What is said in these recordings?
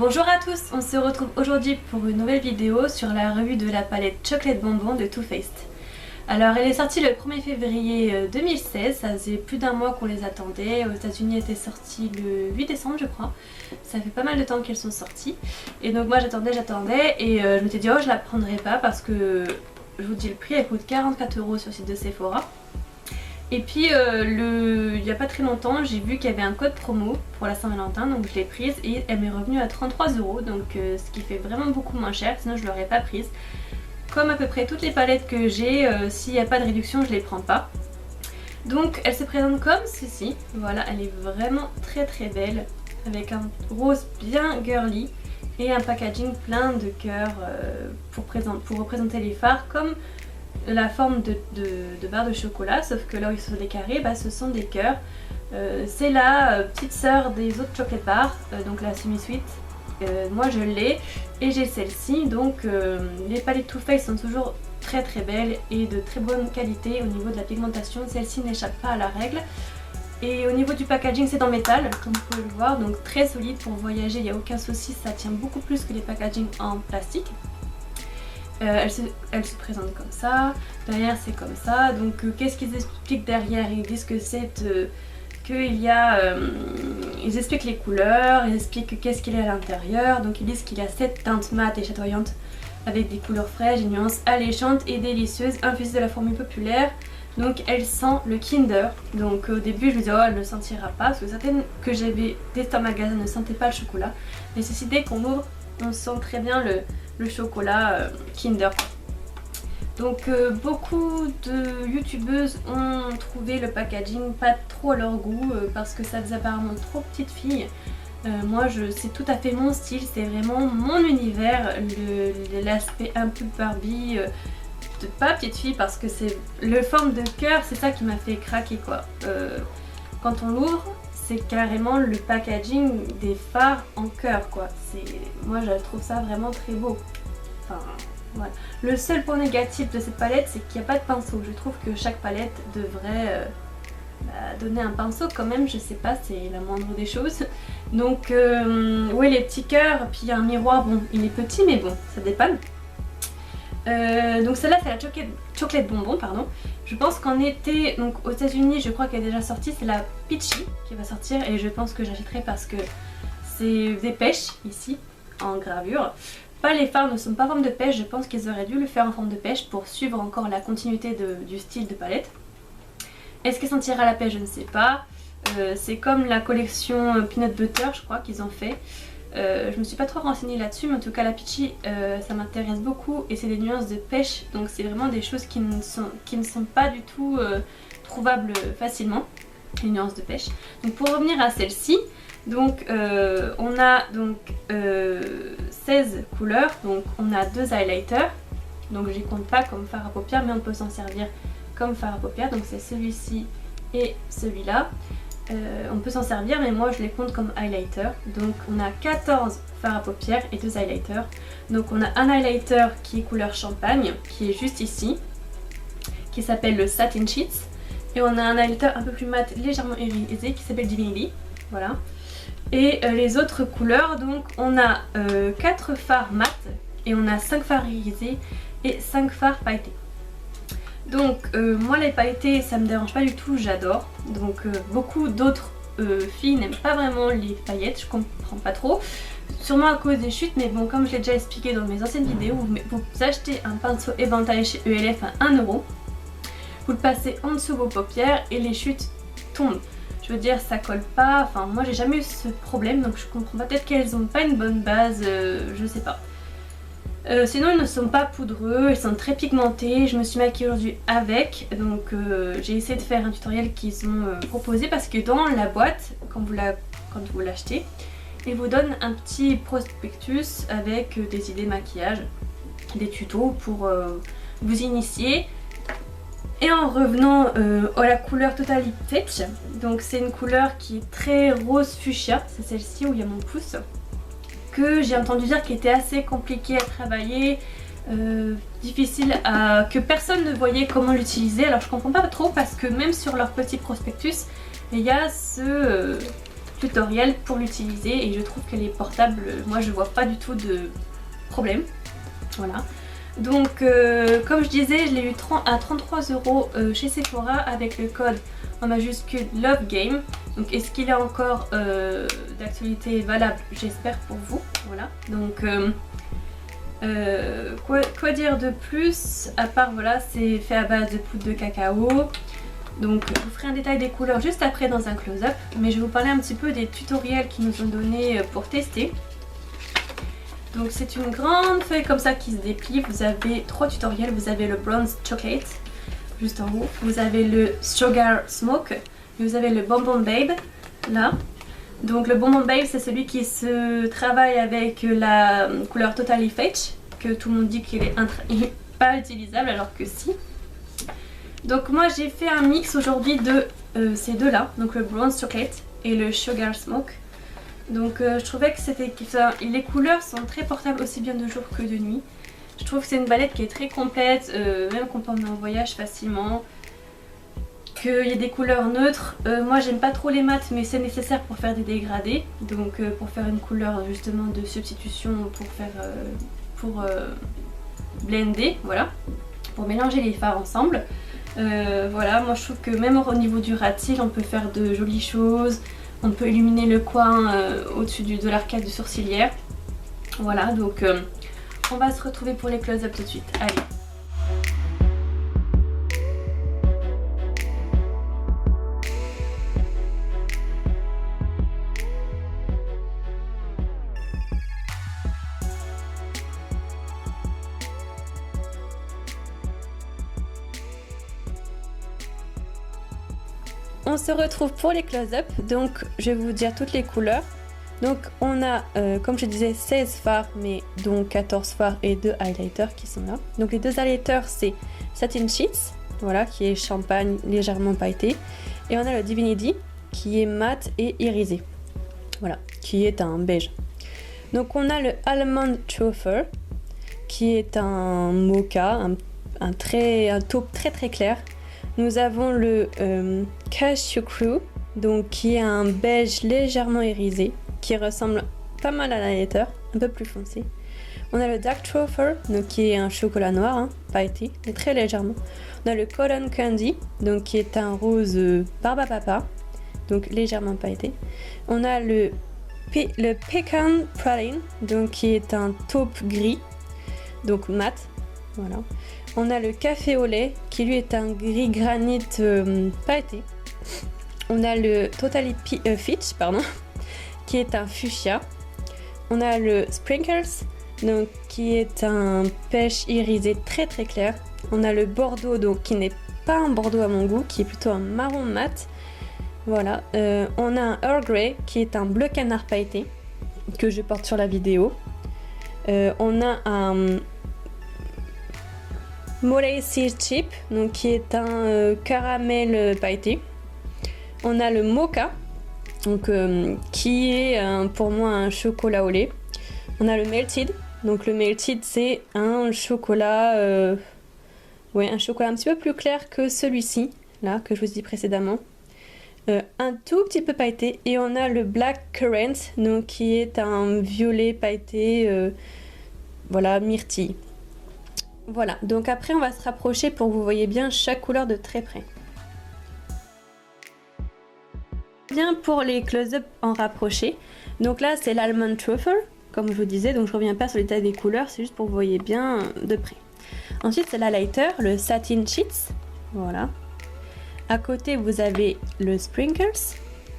Bonjour à tous, on se retrouve aujourd'hui pour une nouvelle vidéo sur la revue de la palette Chocolate Bonbon de Too Faced. Alors elle est sortie le 1er février 2016, ça faisait plus d'un mois qu'on les attendait, aux États-Unis elle était sortie le 8 décembre je crois, ça fait pas mal de temps qu'elles sont sorties. Et donc moi j'attendais et je m'étais dit oh je la prendrai pas parce que je vous dis le prix, elle coûte 44 € sur le site de Sephora. Et puis il n'y a pas très longtemps j'ai vu qu'il y avait un code promo pour la Saint-Valentin, donc je l'ai prise et elle m'est revenue à 33 €, donc ce qui fait vraiment beaucoup moins cher, sinon je ne l'aurais pas prise. Comme à peu près toutes les palettes que j'ai, s'il n'y a pas de réduction je les prends pas. Donc elle se présente comme ceci, voilà, elle est vraiment très belle, avec un rose bien girly et un packaging plein de cœurs pour représenter les fards, comme la forme de barre de chocolat, sauf que là où ils sont des carrés, ce sont des cœurs. C'est la petite sœur des autres chocolate bars, donc la semi-sweet. Moi je l'ai et j'ai celle-ci, donc les palettes Too Faced sont toujours très belles et de très bonne qualité au niveau de la pigmentation. Celle-ci n'échappe pas à la règle. Et au niveau du packaging c'est en métal comme vous pouvez le voir, donc très solide pour voyager, il n'y a aucun souci, ça tient beaucoup plus que les packagings en plastique. Elle se présente comme ça, derrière c'est comme ça, donc qu'est-ce qu'ils expliquent derrière? Ils disent que c'est ils expliquent les couleurs, ils expliquent qu'est-ce qu'il y a à l'intérieur, donc ils disent qu'il y a 7 teintes mates et chatoyantes avec des couleurs fraîches, des nuances alléchantes et délicieuses, infusées de la formule populaire. Donc elle sent le Kinder, donc au début je me disais oh elle ne sentira pas, parce que certaines que j'avais testées en magasin ne sentaient pas le chocolat, mais ceci dès qu'on ouvre on sent très bien le chocolat Kinder. Donc beaucoup de youtubeuses ont trouvé le packaging pas trop à leur goût parce que ça faisait apparemment trop petite fille. Moi c'est tout à fait mon style, c'est vraiment mon univers, l'aspect un peu Barbie, pas petite fille, parce que c'est le forme de cœur, c'est ça qui m'a fait craquer quoi. Quand on l'ouvre, c'est carrément le packaging des fards en cœur quoi. Moi je trouve ça vraiment très beau. Enfin, voilà. Le seul point négatif de cette palette c'est qu'il n'y a pas de pinceau. Je trouve que chaque palette devrait donner un pinceau quand même, je sais pas, c'est la moindre des choses. Donc oui, les petits cœurs, puis il y a un miroir, bon il est petit mais bon ça dépanne. Donc celle-là c'est la chocolate bonbon pardon. Je pense qu'en été, donc aux États-Unis je crois qu'elle est déjà sortie, c'est la Peachy qui va sortir et je pense que j'achèterai parce que c'est des pêches ici en gravure. Les fards ne sont pas en forme de pêche, je pense qu'ils auraient dû le faire en forme de pêche pour suivre encore la continuité du style de palette. Est-ce qu'elle sentira la pêche? Je ne sais pas. C'est comme la collection Peanut Butter je crois qu'ils ont fait. Je me suis pas trop renseignée là-dessus, mais en tout cas la Peachy ça m'intéresse beaucoup et c'est des nuances de pêche, donc c'est vraiment des choses qui ne sont pas du tout trouvables facilement, les nuances de pêche. Donc pour revenir à celle-ci, donc on a donc 16 couleurs, donc on a 2 highlighters, donc je les compte pas comme fard à paupières mais on peut s'en servir comme fard à paupières, donc c'est celui-ci et celui-là. On peut s'en servir mais moi je les compte comme highlighter. Donc on a 14 fards à paupières et 2 highlighters. Donc on a un highlighter qui est couleur champagne, qui est juste ici, qui s'appelle le Satin Sheets. Et on a un highlighter un peu plus mat, légèrement irisé, qui s'appelle Divinity. Voilà. Et les autres couleurs, donc on a 4 fards mat et on a 5 fards irisés et 5 fards pailletés. Donc moi les pailletés ça me dérange pas du tout, j'adore. Donc beaucoup d'autres filles n'aiment pas vraiment les paillettes, je comprends pas trop. Sûrement à cause des chutes, mais bon comme je l'ai déjà expliqué dans mes anciennes vidéos, vous achetez un pinceau éventail chez ELF à 1 €, vous le passez en dessous vos paupières et les chutes tombent. Je veux dire ça colle pas, enfin moi j'ai jamais eu ce problème donc je comprends pas, peut-être qu'elles ont pas une bonne base, je sais pas. Sinon ils ne sont pas poudreux, ils sont très pigmentés, je me suis maquillée aujourd'hui avec, donc j'ai essayé de faire un tutoriel qu'ils ont proposé parce que dans la boîte, quand vous l'achetez, ils vous donnent un petit prospectus avec des idées maquillage, des tutos pour vous initier. Et en revenant à la couleur Totally Peach, donc c'est une couleur qui est très rose fuchsia, c'est celle-ci où il y a mon pouce, que j'ai entendu dire qu'il était assez compliqué à travailler, difficile que personne ne voyait comment l'utiliser. Alors je comprends pas trop parce que même sur leur petit prospectus il y a ce tutoriel pour l'utiliser et je trouve qu'elle est portable. Moi je vois pas du tout de problème. Voilà. Donc comme je disais, je l'ai eu à 33 € chez Sephora avec le code en majuscule LOVEGAME. Donc est-ce qu'il est encore d'actualité valable? J'espère pour vous. Voilà. Donc quoi dire de plus à part voilà, c'est fait à base de poudre de cacao. Donc je vous ferai un détail des couleurs juste après dans un close-up, mais je vais vous parler un petit peu des tutoriels qu'ils nous ont donné pour tester. Donc c'est une grande feuille comme ça qui se déplie, vous avez 3 tutoriels, vous avez le Bronze Chocolate juste en haut, vous avez le Sugar Smoke, et vous avez le Bonbon Babe là. Donc le Bonbon Babe c'est celui qui se travaille avec la couleur Totally Fetch, que tout le monde dit qu'il est pas utilisable alors que si. Donc moi j'ai fait un mix aujourd'hui de ces deux là, donc le Bronze Chocolate et le Sugar Smoke. Donc je trouvais que les couleurs sont très portables aussi bien de jour que de nuit. Je trouve que c'est une palette qui est très complète, même qu'on peut emmener en voyage facilement. Qu'il y a des couleurs neutres, moi j'aime pas trop les mats mais c'est nécessaire pour faire des dégradés. Donc pour faire une couleur justement de substitution pour blender, voilà. Pour mélanger les fards ensemble. Voilà, moi je trouve que même au niveau du rat-il on peut faire de jolies choses. On peut illuminer le coin au-dessus de l'arcade sourcilière. Voilà, donc on va se retrouver pour les close-up tout de suite. Allez. On se retrouve pour les close-up, donc je vais vous dire toutes les couleurs. Donc on a, comme je disais, 16 fards, mais dont 14 fards et 2 highlighters qui sont là. Donc les 2 highlighters c'est Satin Sheets, voilà, qui est champagne légèrement pailleté. Et on a le Divinity qui est mat et irisé, voilà, qui est un beige. Donc on a le Almond Truffle qui est un mocha, un taupe très clair. Nous avons le Cashew Crew, donc qui est un beige légèrement irisé, qui ressemble pas mal à l'highlighter, un peu plus foncé. On a le Dark Truffle, donc qui est un chocolat noir, hein, pailleté, mais très légèrement. On a le Cotton Candy, donc qui est un rose barbe à papa, donc légèrement pailleté. On a le Pecan Praline, donc qui est un taupe gris, donc mat, voilà. On a le café au lait qui lui est un gris granit pailleté. On a le Totally Fitch, qui est un fuchsia. On a le Sprinkles, donc qui est un pêche irisé très clair. On a le Bordeaux, donc qui n'est pas un Bordeaux à mon goût, qui est plutôt un marron mat. Voilà. On a un Earl Grey qui est un bleu canard pailleté que je porte sur la vidéo. On a un Molasses Chip, donc qui est un caramel pailleté. On a le Mocha, donc qui est pour moi un chocolat au lait. On a le Melted, donc le Melted c'est un chocolat, un chocolat un petit peu plus clair que celui-ci, là que je vous ai dit précédemment. Un tout petit peu pailleté. Et on a le Black Currant, donc qui est un violet pailleté, voilà, myrtille. Voilà, donc après on va se rapprocher pour que vous voyez bien chaque couleur de très près. Bien pour les close-up en rapproché, donc là c'est l'Almond Truffle, comme je vous disais, donc je reviens pas sur les détails des couleurs, c'est juste pour que vous voyez bien de près. Ensuite c'est l'highlighter, le Satin Sheets, voilà. À côté vous avez le Sprinkles,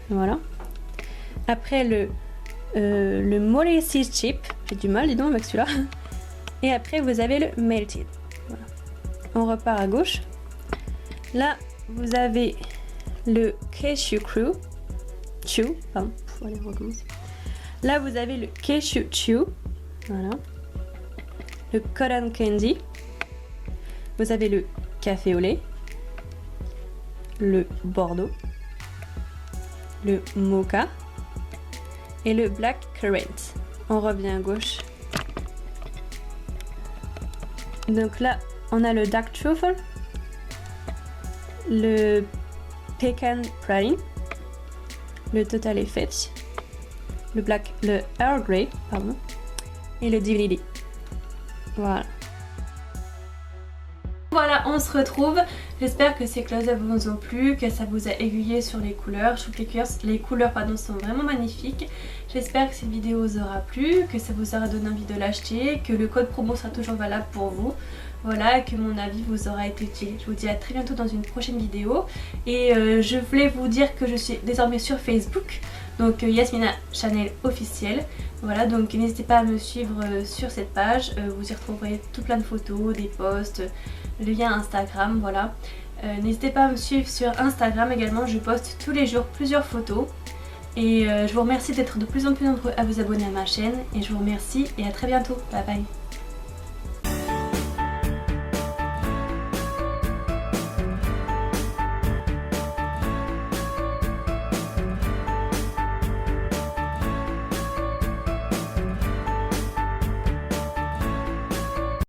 voilà. Après le Molasses Chip, j'ai du mal dis donc avec celui-là. Et après vous avez le Melted. Voilà. On repart à gauche. Là vous avez le Cashew Crew. Allez, on recommence. Là vous avez le Cashew Chew. Voilà. Le Cotton Candy. Vous avez le café au lait. Le Bordeaux. Le Mocha. Et le Black Currant. On revient à gauche. Donc là, on a le Dark Truffle, le Pecan Praline, le Total Effect, le Earl Grey, pardon, et le Divinity. Voilà. Voilà, on se retrouve. J'espère que ces close-up vous ont plu, que ça vous a aiguillé sur les couleurs. Je trouve que les couleurs sont vraiment magnifiques. J'espère que cette vidéo vous aura plu, que ça vous aura donné envie de l'acheter, que le code promo sera toujours valable pour vous. Voilà, que mon avis vous aura été utile. Je vous dis à très bientôt dans une prochaine vidéo. Et je voulais vous dire que je suis désormais sur Facebook. Donc Yasmina Chanel officielle. Voilà, donc n'hésitez pas à me suivre sur cette page. Vous y retrouverez tout plein de photos, des posts, le lien Instagram, voilà. N'hésitez pas à me suivre sur Instagram également, je poste tous les jours plusieurs photos. Et je vous remercie d'être de plus en plus nombreux à vous abonner à ma chaîne. Et je vous remercie et à très bientôt. Bye bye.